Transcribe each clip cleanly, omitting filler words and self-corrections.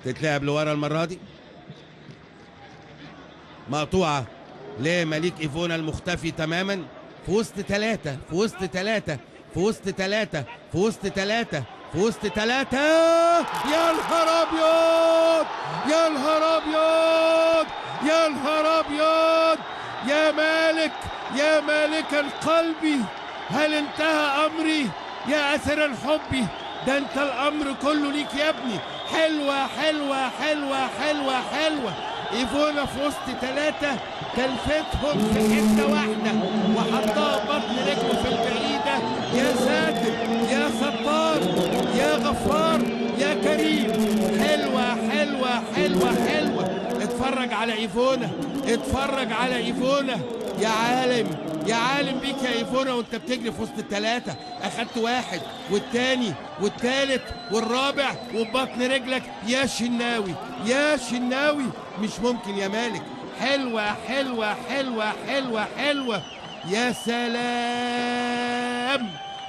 تتلعب لورا المرة دي، مقطوعة لمليك ايفونا المختفي تماما. في وسط ثلاثة، في وسط ثلاثة، في وسط ثلاثة، في وسط ثلاثة، في وسط ثلاثة. يا نهار أبيض، يا نهار أبيض، يا نهار أبيض، يا مالك، يا مالك القلب، هل انتهى أمري يا أسر حبي؟ ده أنت الأمر كله ليك يا ابني. حلوة حلوة حلوة حلوة حلوة. ايفونا في وسط ثلاثة كلفتهم في حتة واحدة وحطها بطن رجله في البعيدة. يا ساتر، يا ستار، يا غفار، يا كريم. حلوة حلوة حلوة حلوة. اتفرج على ايفونا، اتفرج على ايفونا. يا عالم، يا عالم بيك يا ايفونا وانت بتجري في وسط الثلاثة. اخدت واحد والتاني والتالت والرابع وبطن رجلك. يا شناوي، يا شناوي، مش ممكن يا مالك. حلوة حلوة حلوة حلوة حلوة. يا سلام،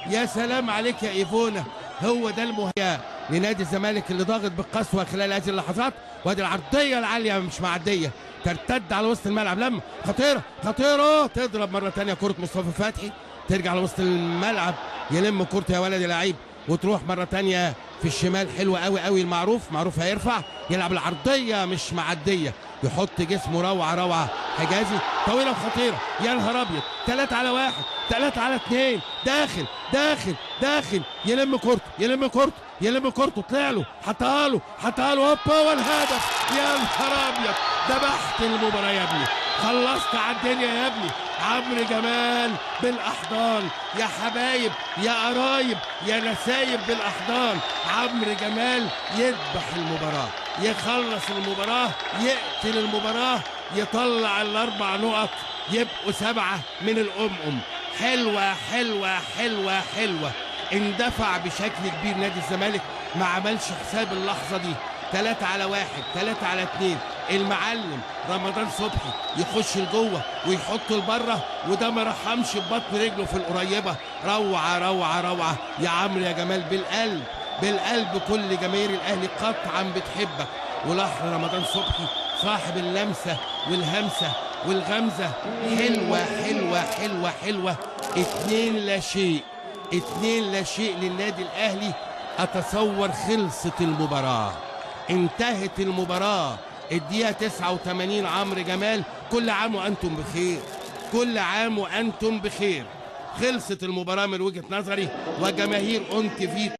يا سلام عليك يا ايفونا. هو ده المهيأ لنادي الزمالك اللي ضاغط بالقسوة خلال هذه اللحظات. وادي العرضية العالية مش معدية، ترتد على وسط الملعب. لما خطيرة خطيرة، تضرب مرة تانية كرة مصطفى فتحي، ترجع لوسط الملعب، يلم كورته يا ولد لعيب وتروح مرة تانية في الشمال. حلوة قوي قوي المعروف. معروف هيرفع يلعب العرضية مش معدية، يحط جسمه روعة روعة. حجازي طويلة وخطيرة. يا نهار أبيض، 3 على 1، 3 على 2. داخل داخل داخل، يلم كورته، يلم كورته، يلم كورته. طلع له، حطها له، حطها له، هوبا والهدف. يا نهار أبيض، ذبحت المباراة يا ابني، خلصت على الدنيا يا ابني. عمرو جمال بالاحضان يا حبايب، يا قرايب، يا نسايب بالاحضان. عمرو جمال يذبح المباراه، يخلص المباراه، يقتل المباراه، يطلع ال4 نقط يبقوا 7 من الأمم. حلوه حلوه حلوه حلوه. اندفع بشكل كبير نادي الزمالك، ما عملش حساب اللحظه دي. 3 على 1، 3 على 2. المعلم رمضان صبحي يخش لجوه ويحط لبره، وده ما رحمش ببطن رجله في القريبه. روعه روعه روعه يا عمرو يا جمال. بالقلب، بالقلب كل جماهير الاهلي قطعا بتحبك. ولحظه رمضان صبحي صاحب اللمسه والهمسه والغمزه. حلوه حلوه حلوه حلوه. 2 لا شيء، 2 لا شيء للنادي الاهلي. اتصور خلصت المباراه، انتهت المباراة. الدقيقة 89. عمرو جمال، كل عام وأنتم بخير، كل عام وأنتم بخير. خلصت المباراة من وجهة نظري وجماهير أون تي في.